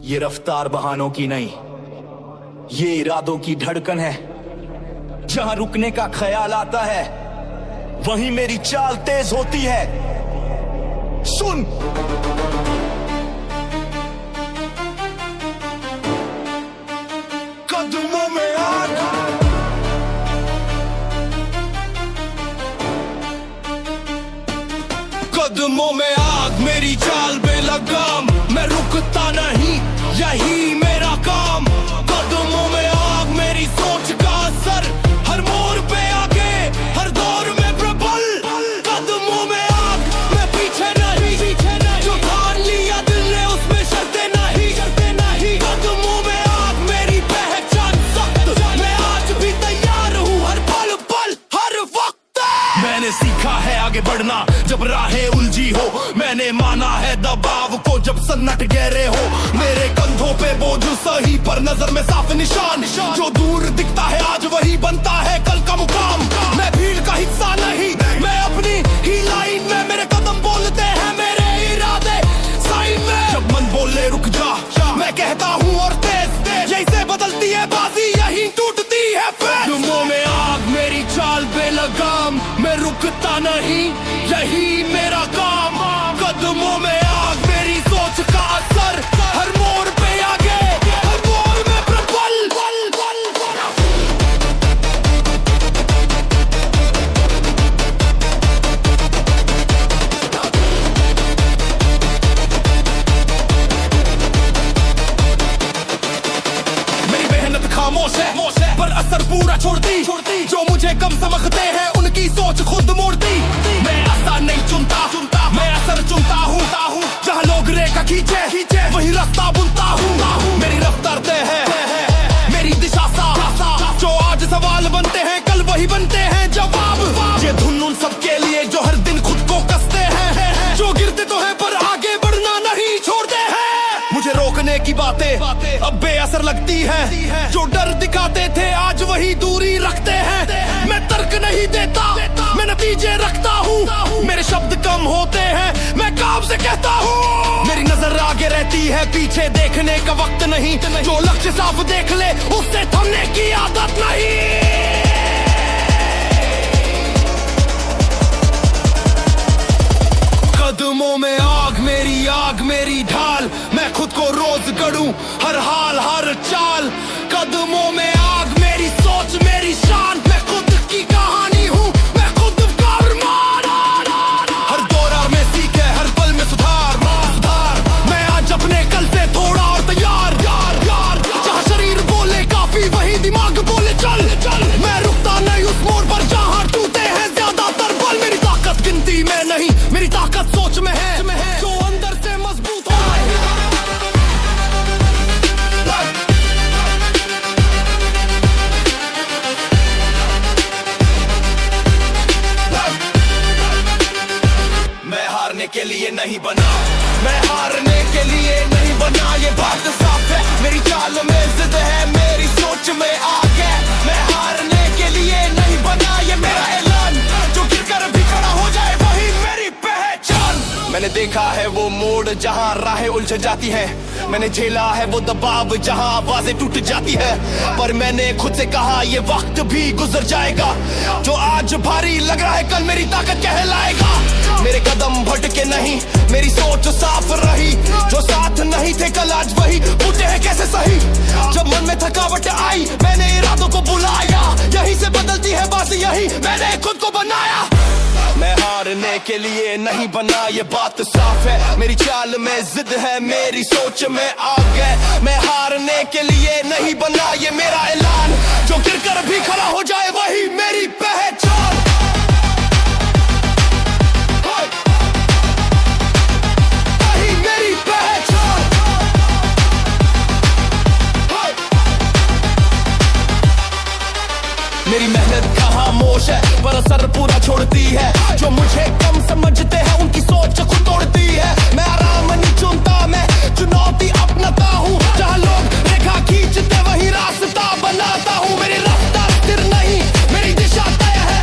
ये रफ्तार बहानों की नहीं, ये इरादों की धड़कन है। जहां रुकने का ख्याल आता है वहीं मेरी चाल तेज होती है। सुन, कदमों में आग, कदमों में आग, मेरी चाल बेलगाम, मैं रुकता नहीं, यही मेरा काम। कदमों में आग, मेरी सोच का असर, हर मोड़ पे आगे, हर दौर में प्रबल। कदमों में आग, मैं पीछे नहीं, जो ठान लिया दिल ने उसमें शर्तें नहीं। कदमों में आग, मेरी पहचान सख्त, मैं आज भी तैयार हूँ, हर पल पल हर वक्त। मैंने सीखा है आगे बढ़ना जब राहें उलझी हो, मैंने माना है दबाव को जब सन्नाटे गहरे हो। मेरे कंधों पे बोझ सही पर नजर में साफ निशान, जो दूर दिखता है आज वही बनता है कल का मुकाम। मैं भीड़ का हिस्सा नहीं, मैं अपनी ही लाइन में, मेरे कदम बोलते हैं मेरे इरादे साइन में। जब मन बोले रुक जा, मैं कहता हूँ और तेज, यही से बदलती है बाजी, यही टूटती है पैर। कदमों में आग, मेरी चाल बेलगाम, मैं रुकता नहीं, यही मेरा काम। कदमों में आग, मेरी सोच का असर, हर मोड़ पे आगे, हर मोड़ में प्रबल। मेरी मेहनत खामोश है पर असर पूरा छोड़ती, जो मुझे कम समझते हैं उनकी सोच खुद मोड़ती। मैं आसान नहीं चुनता, मैं असर चुनता हूँ, जहाँ लोग रेखा खींचे वही रास्ता बुनता हूँ। मेरी रफ्तार तय है, मेरी दिशा साफ, जो आज सवाल बनते हैं कल वही बनते हैं जवाब। ये धुन उन सबके लिए जो हर दिन खुद को कसते हैं, जो गिरते तो हैं पर आगे बढ़ना नहीं छोड़ते हैं। मुझे रोकने की बातें अब बेअसर लगती है, जो डर दिखाते थे आज वही दूरी रखते हैं। मैं तर्क नहीं देता, मैं नतीजे रखता हूँ, मेरे शब्द कम होते हैं, मैं काम से कहता हूँ। मेरी नजर आगे रहती है, पीछे देखने का वक्त नहीं, जो लक्ष्य साफ देख ले उससे थमने की आदत नहीं। कदमों में आग, मेरी ढाल, मैं खुद को रोज गढ़ूं, हर हाल हर चाल। कदमों में आग, मेरी सोच मेरी शान, मैं खुद की कहानी हूँ, मैं खुद का अरमान। हर दौर में सीखे, हर पल में सुधार, मैं आज अपने कल से थोड़ा और तैयार। जहाँ शरीर बोले काफी वही दिमाग बोले चल। मैं रुकता नहीं उस मोड़ पर जहाँ टूटे हैं ज्यादातर बल। मेरी ताकत गिनती में नहीं, मेरी ताकत सोच में है, जो अंदर से मजबूत हो। मैं हारने के लिए नहीं बना, मैं हारने के लिए नहीं बना, ये बात साफ है। मेरी चाल में जिद है, मेरी सोच में आग है। मैं हारने के लिए नहीं बना, ये मेरा ऐलान, जो गिरकर भी खड़ा हो जाए वही मेरी पहचान। मैंने देखा है वो मोड़ जहाँ राहें उलझ जाती है, मैंने झेला है वो दबाव जहाँ आवाजें टूट जाती है। पर मैंने खुद से कहा ये वक्त भी गुजर जाएगा, जो आज भारी लग रहा है कल मेरी ताकत कहलाएगा। मेरे कदम भटके नहीं, मेरी सोच साफ रही, जो साथ नहीं थे कल आज वही पूछे हैं कैसे सही। जब मन में थकावट आई मैंने इरादों को बुलाया, यही से बदलती है बात, यही मैंने खुद को बनाया। मैं हारने के लिए नहीं बना, ये बात साफ है। मेरी चाल में जिद है, मेरी सोच में आग है। मैं हारने के लिए नहीं बना, ये मेरा ऐलान, जो गिरकर भी खड़ा हो जाए वही मेरी पहचान। वही मेरी पहचान। मेरी मेहनत खामोश है पर असर पूरा छोड़ती है, जो मुझे कम समझते हैं उनकी सोच खुद तोड़ती है। मैं आराम नहीं चुनता, मैं चुनौती अपनाता हूँ, जहाँ लोग रेखा खींचते वही रास्ता बनाता हूँ। मेरी रफ्तार स्थिर नहीं, मेरी दिशा तय है,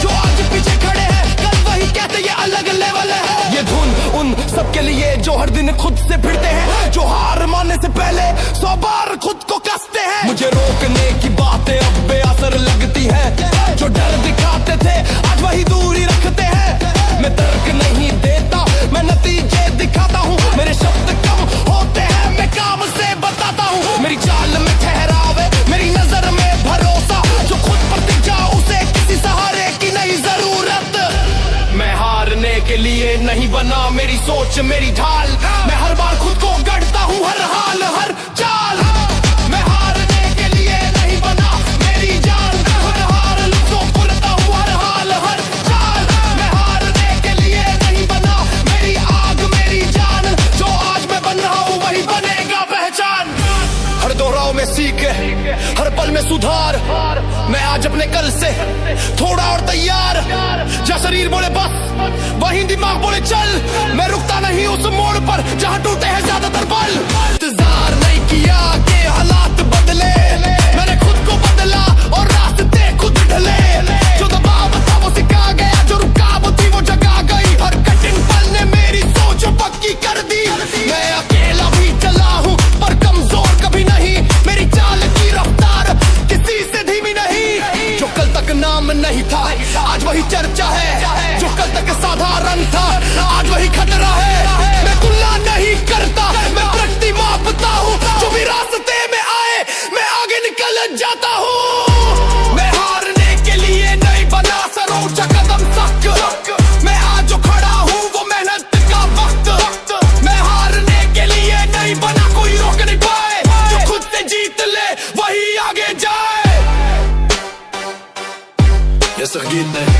जो आज पीछे खड़े हैं कल वही कहते ये अलग लेवल है। ये धुन उन सबके लिए जो हर दिन खुद से भागते फिरते हैं, जो हार मानने से पहले 100 बार खुद को कसते हैं। मुझे रोकने की बातें अब बेअसर लगती है, जो डर दिखाते थे आज वही दूरी रखते हैं। मैं तर्क नहीं देता, मैं नतीजे दिखाता हूँ, मेरे शब्द कम होते हैं, मैं काम से बताता हूँ। मेरी चाल में ठहराव है, मेरी नजर में भरोसा, जो खुद पर टिक जाओ उसे किसी सहारे की नहीं जरूरत। मैं हारने के लिए नहीं बना, मेरी सोच मेरी ढाल, मैं हर बार खुद को गढ़ता हूँ, हर हाल हर चाल। मैं हारने के लिए नहीं बना, मेरी जान हर हार लुत्फों पुरता हूँ, हर हाल हर चाल। मैं हारने के लिए नहीं बना, मेरी आग मेरी जान, जो आज मैं बन रहा हूँ वही बनेगा पहचान। हर दोहराव में सीख है, हर पल में सुधार, मैं आज अपने कल से थोड़ा और तैयार। जहाँ शरीर बोले बस वहीं दिमाग बोले चल, मैं रुकता नहीं उस मोड़ पर जहाँ टूटे हैं ज्यादातर पल। इंतजार नहीं किया कि हालात बदले, मैंने खुद को बदला और रास्ते खुद ढले। जो दबाव था वो सिखा गया, जो रुकावट थी वो जगा गई, हर कठिन पल ने मेरी सोच पक्की कर दी। मैं अकेला भी चला हूँ पर कमजोर कभी नहीं, मेरी चाल की रफ्तार किसी से धीमी नहीं। जो कल तक नाम नहीं था आज वही चर्चा है, जो कल तक साधारण था आज वही खतरा है। मैं तुलना नहीं करता, मैं प्रगति मापता हूँ, जो भी रास्ते में आए मैं आगे निकल जाता हूँ। मैं हारने के लिए नहीं बना, सर ऊंचा कदम सख्त, मैं आज जो खड़ा हूँ वो मेहनत का वक्त। मैं हारने के लिए नहीं बना, कोई रोक नहीं पाए, जो खुद से जीत ले वही आगे जाए। ये सिर्फ गीत नहीं,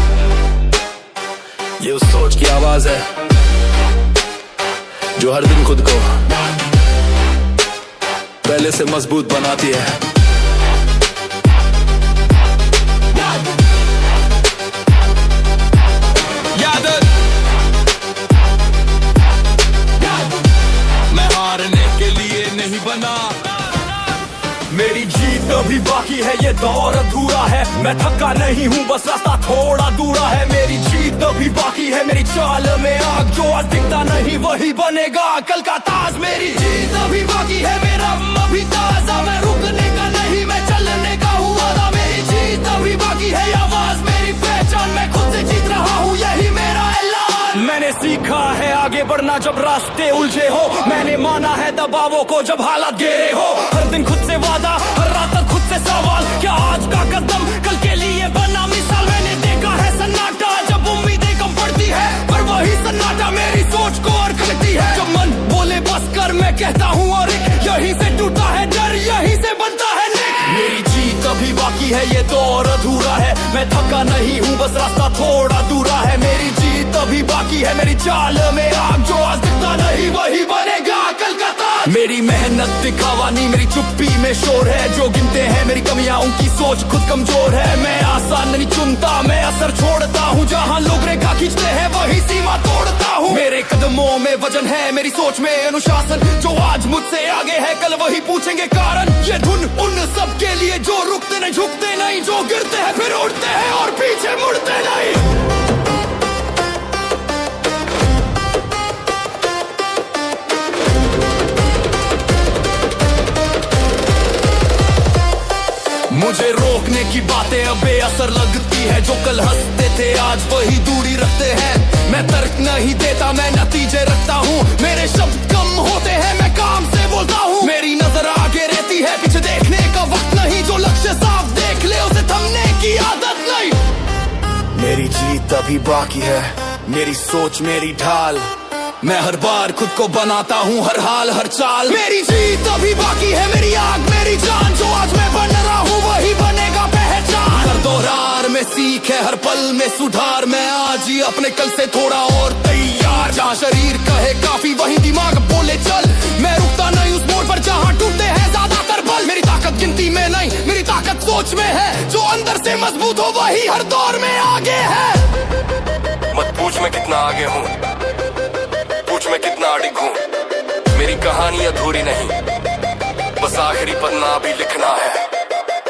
ये उस सोच की आवाज है जो हर दिन खुद को पहले से मजबूत बनाती है। याद मैं हारने के लिए नहीं बना, मेरी जीत अभी बाकी है, ये दौर अधूरा है। मैं थका नहीं हूँ बस रास्ता थोड़ा दूरा है, मेरी जीत अभी बाकी है, मेरी चाल में आग, जो आज दिखता नहीं वही बनेगा कल का ताज। मेरी जीत अभी बाकी है, मेरा अभी ताजा, मैं रुकने का नहीं मैं चलने का हूँ वादा। मेरी जीत अभी बाकी है, आवाज मेरी पहचान, मैं खुद से जीत रहा हूँ यही मेरा ऐलान। मैंने सीखा है आगे बढ़ना जब रास्ते उलझे हो, मैंने माना है दबावों को जब हालात घेरे हो। हर दिन खुद से वादा, हर रात खुद से सवाल, क्या आज का कदम कल के लिए बना मिसाल। मैंने देखा है सन्नाटा जब उम्मीदें कम पड़ती है, पर वही सन्नाटा मेरी सोच को और करती है। जब मन बोले बस कर मैं कहता हूँ और यहीं से टूटा है डर, यहीं से बनता है निक। मेरी जीत अभी बाकी है, ये दौर अधूरा है, मैं थका नहीं हूँ बस रास्ता थोड़ा दूरा है। मेरी जीत अभी बाकी है, मेरी चाल में आग, जो आज दिखता नहीं वही बनेगा कल का ताज। मेरी मेहनत दिखावा नहीं, मेरी चुप्पी में शोर है, जो गिनते हैं मेरी कमियां उनकी सोच खुद कमजोर है। मैं आसान नहीं चुनता, मैं असर छोड़ता हूँ, जहाँ लोग रेखा खींचते हैं वही सीमा तोड़ता हूँ। मेरे कदमों में वजन है, मेरी सोच में अनुशासन, जो आज मुझसे आगे है कल वही पूछेंगे कारण। ये धुन उन सब के लिए जो रुकते नहीं झुकते नहीं, जो गिरते हैं फिर उड़ते हैं और पीछे मुड़ते नहीं। मुझे रोकने की बातें अब बेअसर लगती है, जो कल हंसते थे आज वही दूरी रखते हैं। मैं तर्क नहीं देता, मैं नतीजे रखता हूँ, मेरे शब्द कम होते हैं, मैं काम से बोलता हूँ। मेरी नजर आगे रहती है, पीछे देखने का वक्त नहीं, जो लक्ष्य साफ देख ले उसे थमने की आदत नहीं। मेरी जीत अभी बाकी है, मेरी सोच मेरी ढाल, मैं हर बार खुद को बनाता हूँ हर हाल हर चाल। मेरी जीत अभी बाकी है, मेरी आग मेरी जान, जो आज मैं बन रहा हूँ वही बनेगा पहचान। हर दौरान में सीख है, हर पल में सुधार, मैं आज ही अपने कल से थोड़ा और तैयार। जहाँ शरीर कहे काफी वही दिमाग बोले चल, मैं रुकता नहीं उस मोड़ पर जहाँ टूटते हैं ज्यादातर पल। मेरी ताकत गिनती में नहीं, मेरी ताकत सोच में है, जो अंदर से मजबूत हो वही हर दौर में आगे है। मत पूछ मैं कितना आगे हूँ, पूछ मैं कितना अडिग हूँ, मेरी कहानी अधूरी नहीं, बस आखिरी पन्ना भी लिखना है।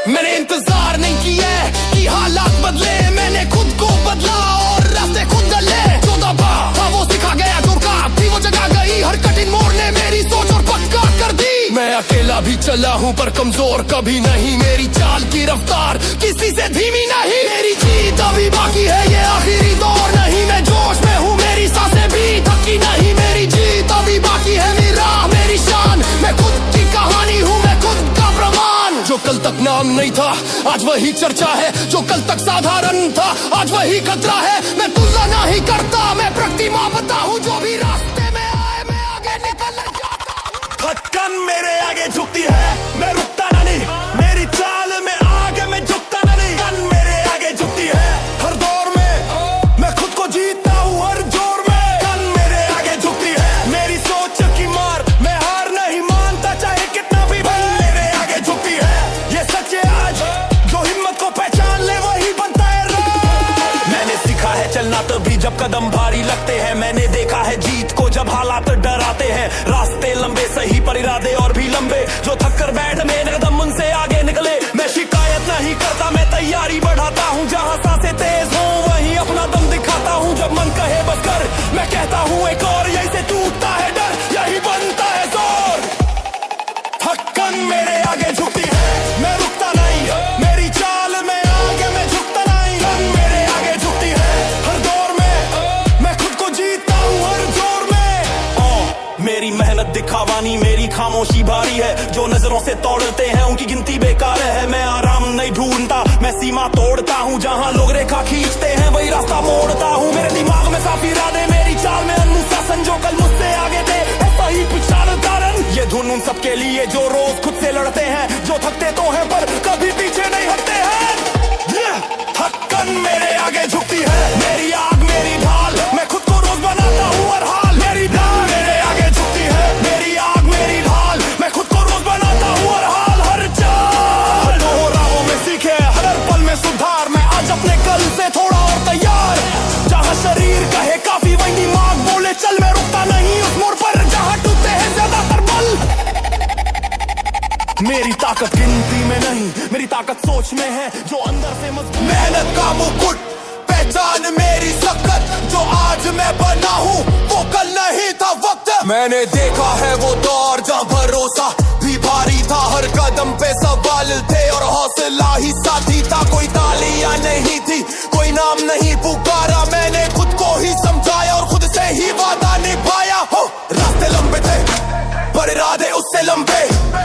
मैंने इंतजार नहीं किया कि हालात बदले, मैंने खुद को बदला और रास्ते खुद गले। जो दबा था वो सिखा गया, जो रुका थी वो जगह आ गई हर कठिन मोड़ ने मेरी सोच और पक्का कर दी। मैं अकेला भी चला हूँ पर कमजोर कभी नहीं, मेरी चाल की रफ्तार किसी से धीमी नहीं। मेरी जीत अभी बाकी है, ये आखिरी दौर नहीं, मैं जोश में हूँ, मेरी सांसें भी थकी नहीं। मेरी जीत अभी बाकी है, मेरी राह मेरी शान, मैं खुद की कहानी हूँ, मैं खुद का प्रमाण। जो कल तक नाम नहीं था आज वही चर्चा है, जो कल तक साधारण था आज वही खतरा है। मैं तुलना नहीं करता, मैं प्रतिमा बता हूँ, जो भी रास्ते में आए मैं आगे निकल जाता हूँ। धड़कन मेरे आगे झुकती है, मैं रुकता नहीं, मेरी चाल में आगे मैं झुकता नहीं। धड़कन मेरे आगे झुकती है, हर दौर में मैं खुद को जीतता हूँ, हर जोर में। धड़कन मेरे आगे झुकती है, मेरी सोच की मार, मैं हार नहीं मानता चाहे कितना भी बल मेरे आगे झुकती है। ये सच है आज, जो हिम्मत को पहचान ले वही बनता है राज। मैंने सीखा है चलना तभी जब कदम भारी लगते हैं, मैंने देखा है जीत को जब हालात डराते हैं। रास्ते लंबे सही पर इरादे और भी लंबे, जो थक कर बैठ मेरे कदम उनसे आगे निकले। मैं शिकायत नहीं करता, मैं तैयारी बढ़ाता हूँ, जहाँ सांसें तेज हों वहीं अपना दम दिखाता हूँ। जब मन कहे बस कर, मैं कहता हूँ एक और, यही से टूटता है डर, यही बनता है जोर। धड़कन मेरे आगे झुकती है, मैं रुकता नहीं, मेरी चाल में आगे मैं झुकता नहीं। धड़कन मेरे आगे झुकती है, हर दौर में मैं खुद को जीतता हूँ, हर जोर में। मेरी मेहनत दिखावानी, मेरी खामोशी भारी है, जो नजरों से तोड़ते हैं उनकी गिनती बेकार है। मैं आराम नहीं ढूंढता, मैं सीमा तोड़ता हूँ, जहाँ लोग रेखा खींचते हैं वही रास्ता मोड़ता हूँ। मेरे दिमाग में साफ इरादे, मेरी चाल में अनुशासन, जो कल मुझसे आगे थे ऐसा ही पिछाड़ कारण। ये धुन उन सबके लिए जो रोज खुद से लड़ते हैं, जो थकते तो हैं पर कभी पीछे नहीं हटते हैं। धड़कन मेरे आगे झुकती है, मेरी आग मेरी ढाल, मैं खुद को रोज बनाता हूँ हर हाल। मेरी ढाल मेरे आगे झुकती है, मेरी आग मेरी ढाल, मैं खुद को रोज बनाता हूँ हर हाल हर चाल। दोहरावों में सीखे हर पल में सुधार, मैं आज अपने कल से थोड़ा और तैयार। जहाँ शरीर कहे काफी वही दिमाग बोले चल, मैं रुकता नहीं उस मोड़ पर जहाँ टूटते हैं ज्यादातर बल। मेरी ताकत गिनती में नहीं, मेरी ताकत सोच में है, जो अंदर से मजबूत। मेहनत का मुकुट पहचान मेरी सख्त, जो आज मैं बना हूँ वो कल नहीं था वक्त। मैंने देखा है वो दौर जहाँ भरोसा भी भारी था, हर कदम पे सवाल थे और हौसला ही साथी था। कोई तालियां नहीं थी, कोई नाम नहीं पुकारा, मैंने खुद को ही समझाया और खुद से ही वादा निभाया। हो रास्ते लंबे थे पर इरादे उससे लंबे,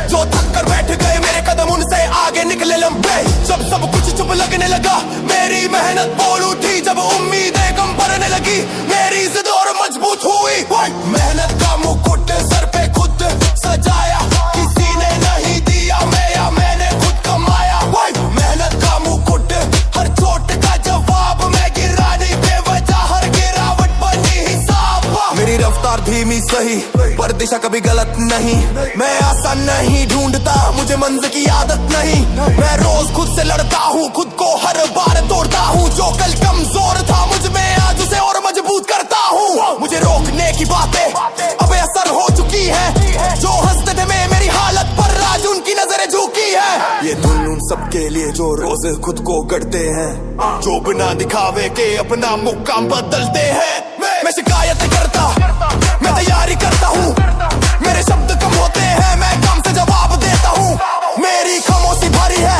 जो थक कर बैठ गए मेरे कदम उनसे आगे निकले लंबे। जब सब कुछ चुप लगने लगा मेरी मेहनत बोल उठी, जब उम्मीदें कम पड़ने लगी मेरी जिद और मजबूत हुई। मेहनत का मुकुट सर पे खुद सजाया, किसी ने नहीं दिया मैं या मैंने खुद कमाया। मेहनत का मुकुट हर चोट का जवाब, मैं गिरा नहीं बेवजह, हर गिरावट बनी हिसाब। मेरी रफ्तार धीमी सही पर दिशा कभी गलत नहीं, मैं आसान नहीं ढूंढता, मुझे मंजिल की आदत नहीं। मैं रोज खुद से लड़ता हूँ, खुद को हर बार तोड़ता हूँ, जो कल कमजोर था मुझ में आज उसे और मजबूत करता हूँ। मुझे रोकने की बातें अब असर हो चुकी है, जो हंसते थे मैं मेरी हालत पर आज उनकी नजरें झुकी है। ये धुन उन सबके लिए जो रोज खुद को गढ़ते हैं, जो बिना दिखावे के अपना मुकाम बदलते हैं। मैं शिकायत नहीं करता, मैं तैयारी करता हूँ, मेरे शब्द कम होते हैं, मैं कम से जवाब देता हूँ। मेरी खामोशी भारी है,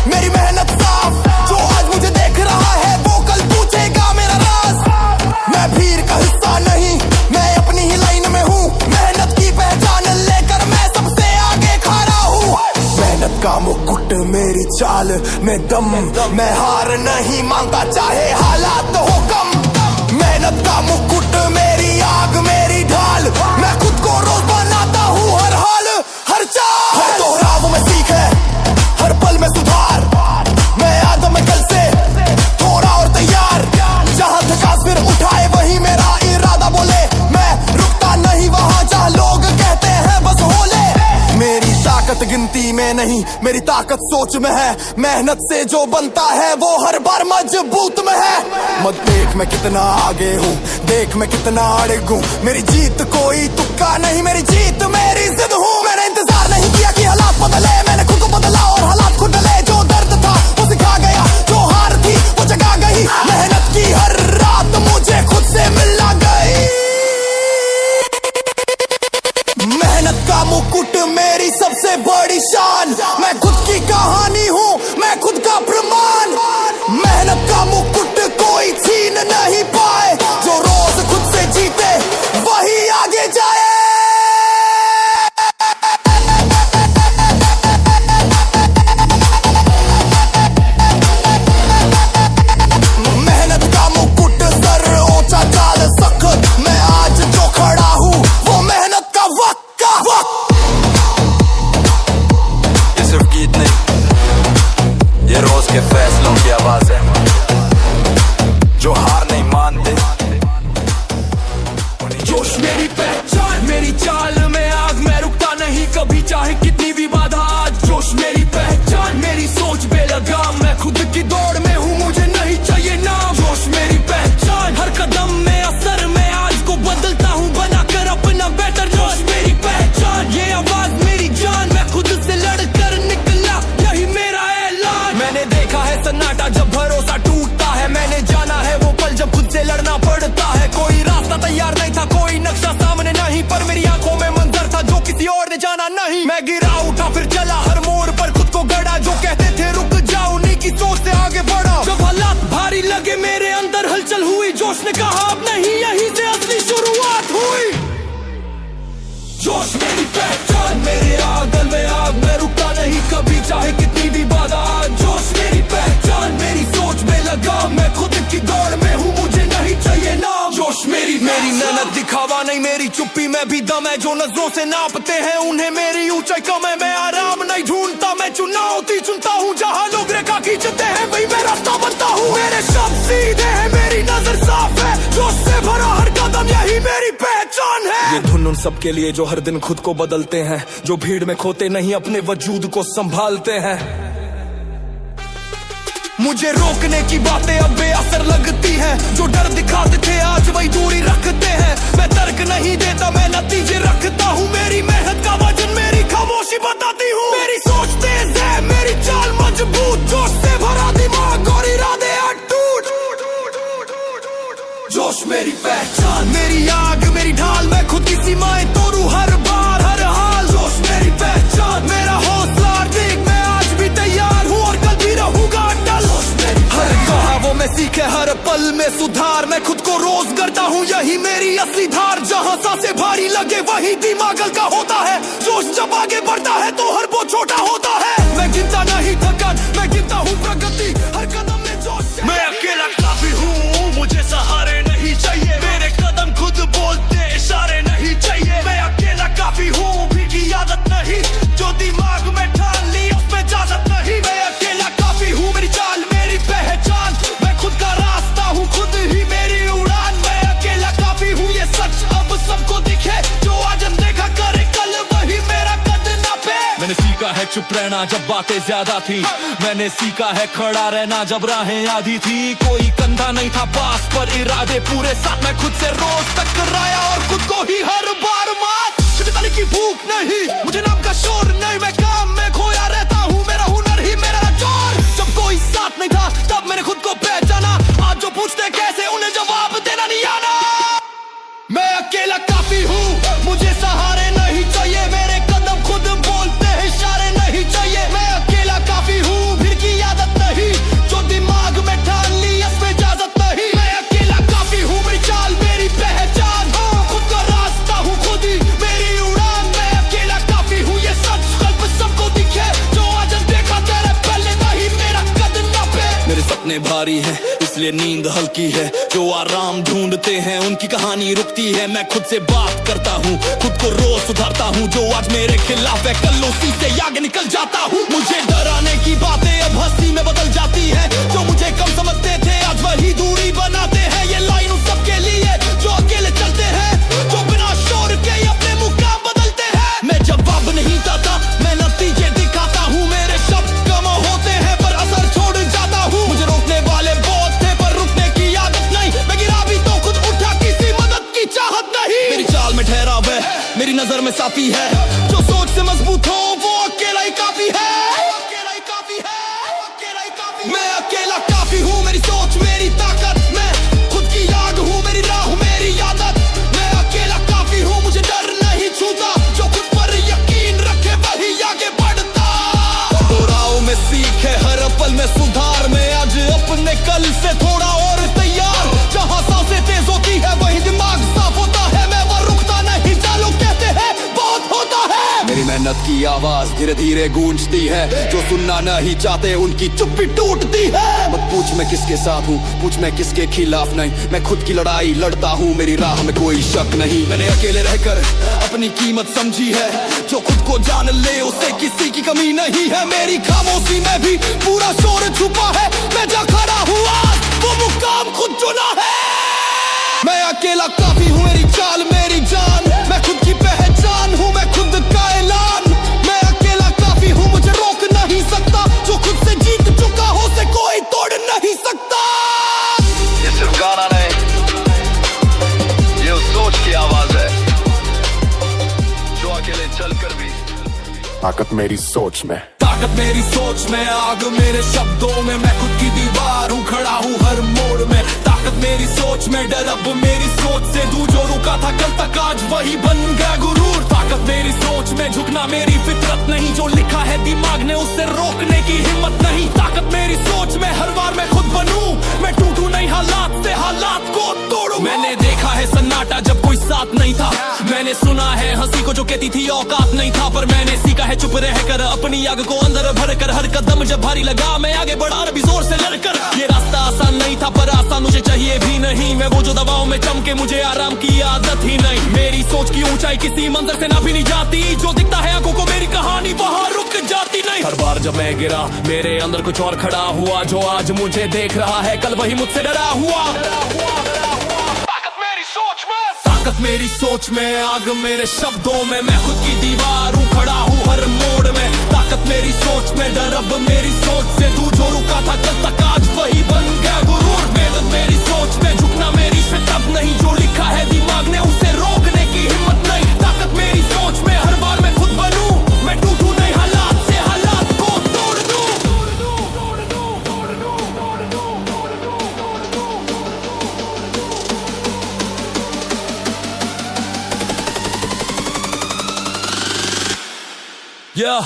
मेरी मेहनत साफ, जो आज मुझे देख रहा है वो कल पूछेगा मेरा राज। मैं भीड़ का हिस्सा नहीं, मैं अपनी ही लाइन में हूँ, मेहनत की पहचान लेकर मैं सबसे आगे खड़ा हूँ। मेहनत का मुकुट मेरी चाल में दम, मैं हार नहीं मानता चाहे हालात हो कम। मेहनत का मुकुट मेरी आग मेरी ढाल, मैं खुद को रोज बनाता हूँ हर हाल हर चाल। हर दोहराव में सीख है, हर पल में सुधार, मैं आदम में कल से थोड़ा और तैयार। जहाँ थकास फिर उठाए वही मेरा इरादा बोले, मैं रुकता नहीं वहाँ जहाँ लोग कहते हैं बस होले। मेरी ताकत गिनती में नहीं, मेरी ताकत सोच में है, मेहनत से जो बनता है वो हर बार मजबूत में है। मत देख मैं कितना आगे हूँ, देख मैं कितना अड़े हूँ, मेरी जीत कोई तुक्का नहीं, मेरी जीत मेरी जिद हूँ। मैंने इंतजार नहीं किया कि हालात बदले, मैंने खुद को बदला और हालात खुद डले। जो दर्द था वो सिखा गया, जो हार थी वो जगा गई, मेहनत की हर रात मुझे खुद से मिला गई। का मुकुट मेरी सबसे बड़ी शान, मैं खुद की कहानी हूँ, मैं खुद का प्रमाण। मेहनत का मुकुट कोई छीन नहीं पाए, जो रोज खुद से जीते वही आगे जाए। मेहनत का मुकुट सर ऊंचा चाल सख्त, मैं आज जो खड़ा हूँ वो मेहनत का वक्त का वक्त। ये सिर्फ गीत नहीं, ये रोज के फैसलों की आवाज है, जो हार नहीं मानते। जोश मेरी पहचान, मेरी चाल में आग, मैं रुकता नहीं कभी चाहे कितनी भी बाधा। जोश मेरी पहचान, मेरी सोच बेलगाम, मैं खुद की दौड़ में हूँ, मुझे नहीं चाहिए नाम। जोश मेरी पहचान, हर कदम में असर, मैं आज को बदलता हूँ बनाकर अपना बेटर। जोश मेरी पहचान, ये आवाज मेरी जान, मैं खुद से लड़कर निकला, यही मेरा ऐलान। मैंने देखा है सन्नाटा जब भरोसा टूटता है, मैंने जाना है वो पल जब खुद से लड़ना पड़ता है। कोई रास्ता तैयार नहीं था, कोई नक्शा सामने नहीं, पर मेरी आंखों में मंजर था जो किसी और ने जाना नहीं। मैं गिरा उठा फिर चला, हर मोड़ पर खुद को गड़ा, जो कहते थे रुक जाओ उन्हीं की सोच से आगे बढ़ा। जब हालात भारी लगे मेरे अंदर हलचल हुई, जोश ने कहा अब नहीं, यहीं से असली शुरुआत हुई। जोश मेरी पहचान, मेरे आंगन में आग, मैं रुकता नहीं कभी चाहे कितनी भी बाधा। जोश मेरी पहचान, मेरी सोच में लगा, मैं खुद की दौड़ में हूँ, मुझे नहीं चाहिए नाम। जोश मेरी मेहनत दिखावा नहीं, मेरी चुप्पी में भी दम है, जो नजरों से नापते हैं उन्हें मेरी ऊंचाई कम है। मैं आराम नहीं ढूंढता, मैं चुनौती चुनता हूँ, जहाँ लोग रेखा खींचते हैं वही मैं रास्ता बनता हूँ। मेरे शब्द सीधे हैं, मेरी नजर साफ है, जोश से भरा हर कदम यही मेरी पहचान है। ये धुन उन सबके लिए जो हर दिन खुद को बदलते हैं, जो भीड़ में खोते नहीं अपने वजूद को संभालते हैं। मुझे रोकने की बातें अब बेअसर लगती हैं, जो डर दिखाते थे आज वही दूरी रखते हैं। मैं तर्क नहीं देता, मैं नतीजे रखता हूँ, मेरी मेहनत का वजन मेरी खामोशी बताती हूँ। मेरी सोच तेज है, मेरी चाल मजबूत, जोश से भरा दिमाग और इरादे अटूट। जोश मेरी पहचान, मेरी आग, मेरी ढाल, मैं खुद की सीमाएं तोड़ूं हर बार हर हाल। जोश मेरी पहचान, मेरा हौसला देख, मैं आज भी तैयार हूँ और कल भी रहूंगा अटल। हर कहावों में सीखे हर पल में सुधार, मैं खुद को रोज करता हूँ, यही मेरी असली धार। जहाँ सांसें भारी लगे वही दिमाग हल्का होता है, जोश जब आगे बढ़ता है तो हर बोझ छोटा होता है। मैं गिनता नहीं थकान, मैं गिनता हूँ प्रगति, हर कदम में जोश। मैं अकेला काफी हूँ, मुझे सहारे नहीं चाहिए, मेरे कदम खुद बोलते इशारे नहीं चाहिए। मैं अकेला काफी हूँ, भी की आदत नहीं, जो दिमाग में ठान ली उसमें इजाजत नहीं। मैं अकेला काफी हूँ, मेरी चाल मेरी पहचान, मैं खुद का रास्ता हूँ, खुद ही मेरी उड़ान। मैं अकेला काफी हूँ, ये सच अब सबको दिखे, जो आज देखा करे कल वही मेरा कद नापे। मैंने सीखा है चुप रहना जब बातें ज्यादा थी, मैंने सीखा है खड़ा रहना जब राहें आधी थी। कोई कंधा नहीं था पास पर इरादे पूरे साथ, मैं खुद से रोज टकराया और खुद को ही हर बार मात। शिकताली की भूख नहीं, मुझे नाम का शोर नहीं, मैं काम में खोया रहता हूँ, मेरा हुनर ही मेरा जोर। जब कोई साथ नहीं था तब मैंने खुद को पहचाना, आज जो पूछते कैसे उन्हें जवाब देना नहीं आना। मैं अकेला काफी हूँ, मुझे सहारे नहीं चाहिए, मेरे कदम खुद बोलते हैं इशारे नहीं चाहिए। मैं अकेला काफी हूँ, फिर की आदत नहीं, जो दिमाग में ठान ली इसमें इजाजत नहीं। मैं अकेला काफी हूँ, मेरी चाल मेरी पहचान, खुद का रास्ता हूँ, खुद ही मेरी उड़ान। मैं अकेला काफी हूँ, ये सच कल्प सबको दिखे, जो आज देखा तेरे पहले वही मेरा कद नापे। मेरे सपने भारी हैं इसलिए नींद हल्की है, जो आराम ढूंढते हैं उनकी कहानी रुकती है। मैं खुद से बात करता हूँ, खुद को रोज सुधारता हूँ, जो आज मेरे खिलाफ है कल उसी से आगे निकल जाता हूँ। मुझे डराने की बातें अब हंसी में बदल जाती है, जो मुझे कम समझते थे आज वही दूरी बनाते हैं। ये लाइन उन सबके लिए जो अकेले चलते हैं, जो बिना शोर के अपने मुकाम बदलते हैं। मैं जवाब नहीं देता, मैं नतीजे दिखाता हूँ, मेरे शब्द कम होते हैं पर असर छोड़ जाता हूँ। मुझे रोकने वाले बहुत थे पर रुकने की आदत नहीं, मैं गिरा भी तो खुद उठा, किसी मदद की चाहत नहीं। मेरी चाल में ठहराव है, मेरी नजर में साफी है, जो सोच से मजबूत हो वो अकेला ही काफी है। मैं अकेला काफी हूँ, मेरी सोच मेरी ताकत, मैं खुद की आग हूँ, मेरी राह मेरी आदत। मैं अकेला काफी हूँ, मुझे डर नहीं छूता, जो खुद पर मेहनत की आवाज धीरे धीरे गूंजती है, जो सुनना नहीं चाहते उनकी चुप्पी टूटती है। मत पूछ मैं किसके साथ हूँ, पूछ मैं किसके खिलाफ नहीं, मैं खुद की लड़ाई लड़ता हूँ, मेरी राह में कोई शक नहीं। मैंने अकेले रहकर अपनी कीमत समझी है, जो खुद को जान ले उसे किसी की कमी नहीं है। मेरी खामोशी में भी पूरा शोर छुपा है, मैं जा खड़ा हुआ वो मुकाम खुद चुना है। मैं अकेला काफी हूँ, मेरी चाल मेरी जान, मैं खुद की पहचान हूँ, मैं खुद का ऐलान। मैं अकेला काफी हूँ, मुझे रोक नहीं सकता, जो खुद से जीत चुका हो उसे कोई तोड़ नहीं सकता। ये सिर्फ गाना नहीं, ये उस सोच की आवाज है जो अकेले चलकर भी ताकत मेरी सोच में, ताकत मेरी सोच में, आग मेरे शब्दों में, मैं खुद की दीवार हूँ, खड़ा हूँ हर मोड़ में। ताकत मेरी सोच में, डर अब मेरी सोच से दूर, जो रुका था कल तक आज वही बन गया गुरूर। ताकत मेरी सोच में, झुकना मेरी फितरत नहीं, जो लिखा है दिमाग ने उसे रोकने की हिम्मत नहीं। ताकत मेरी सोच में, हर बार मैं खुद बनूं, मैं टूटूं नहीं हालात से, हालात को तोड़ूं। मैंने देखा है सन्नाटा जब कोई साथ नहीं था, मैंने सुना है हंसी को जो कहती थी औकात नहीं था, पर मैंने सीखा है चुप रहकर अपनी आग को अंदर भर कर। हर कदम जब भारी लगा मैं आगे बढ़ा भी जोर से लड़कर। ये रास्ता आसान नहीं था पर आसान मुझे चाहिए भी नहीं, मैं वो जो दबाव में चमके, मुझे आराम की आदत ही नहीं। मेरी सोच की ऊंचाई किसी मंजर से नापी नहीं जाती, जो दिखता है आंखों को मेरी कहानी वहाँ रुक जाती नहीं। हर बार जब मैं गिरा मेरे अंदर कुछ और खड़ा हुआ, जो आज मुझे देख रहा है कल वही मुझसे डरा हुआ। ताकत मेरी सोच में, ताकत मेरी सोच में, आग मेरे शब्दों में, मैं खुद की दीवार हूँ, खड़ा हूँ हर मोड़ में। ताकत मेरी सोच में, डर अब मेरी सोच से दूर, जो रुका था कल तक आज वही बन गया गुरूर। मेहनत मेरी सोच में, झुकना मेरी फितरत नहीं, जो लिखा है दिमाग ने उसे रोकने की हिम्मत नहीं। ताकत मेरी सोच में, हर बार मैं खुद बनूं, मैं टूटूं नहीं हालात से, हालात को तोड़ दूं।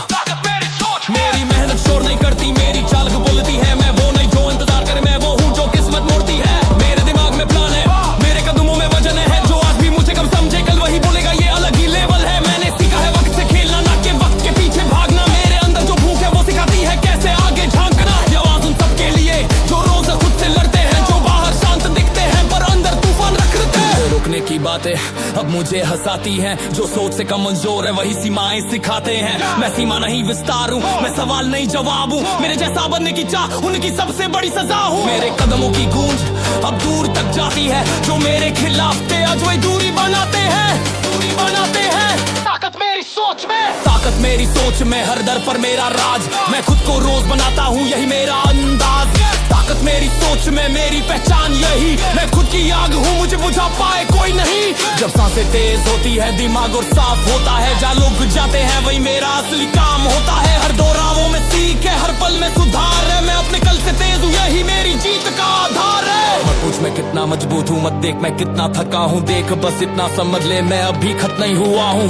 ताकत मेरी सोच, मेरी मेहनत शोर नहीं करती, मेरी चाल बोलती है, मैं वो नहीं जो इंतजार करे, मैं वो हूँ जो किस्मत मोड़ती है। मेरे दिमाग में प्लान है, मेरे कदमों में वजन है, जो आज भी मुझे कब समझे कल वही बोलेगा, ये अलग ही लेवल है। मैंने सीखा है वक्त से खेलना, ना के वक्त के पीछे भागना। मेरे अंदर जो भूख है वो सिखाती है कैसे आगे झांकना। ये आवाज उन सबके लिए जो रोज खुद से लड़ते हैं, जो बाहर शांत दिखते हैं पर अंदर तूफान रखते हैं। रोकने की बातें अब मुझे हंसाती हैं, जो सोच से कमजोर है वही सीमाएं सिखाते हैं। मैं सीमा नहीं विस्तार हूँ, मैं सवाल नहीं जवाब हूँ, मेरे जैसा बनने की चाह उनकी सबसे बड़ी सजा हूँ। मेरे कदमों की गूंज अब दूर तक जाती है, जो मेरे खिलाफ थे आज वही दूरी बनाते हैं, दूरी बनाते हैं। ताकत मेरी सोच में, ताकत मेरी सोच में, हर दर पर मेरा राज, मैं खुद को रोज बनाता हूँ यही मेरा अंदाज। ताकत मेरी सोच में, मेरी पहचान यही, मैं खुद की आग हूँ, मुझे बुझा पाए कोई नहीं। जब सांसें तेज होती है दिमाग और साफ होता है, जहाँ लोग जाते हैं वही मेरा असली काम होता है। हर दो राहों में सीख है, हर पल में सुधार है, मैं अपने कल से तेज हूँ, यही मेरी जीत का आधार है। मत पूछ मैं कितना मजबूत हूँ, मत देख मैं कितना थका हूँ, देख बस इतना समझ ले मैं अभी खत्म नहीं हुआ हूँ।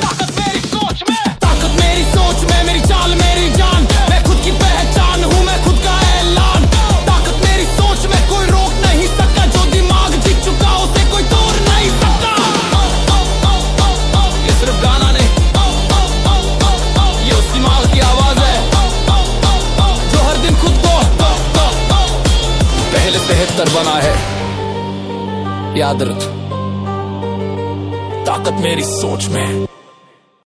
ताकत मेरी सोच में, ताकत मेरी सोच में, मेरी चाल मेरी जान, मैं खुद की पहचान हूँ, मैं खुद का ऐलान। ताकत मेरी सोच में, कोई रोक नहीं सकता, जो दिमाग जीत चुका उसे कोई तोड़ नहीं सकता। ये सिर्फ गाना नहीं, ये उस दिमाग की आवाज है जो हर दिन खुद को पहले से बेहतर बना है। याद रख, ताकत मेरी सोच में।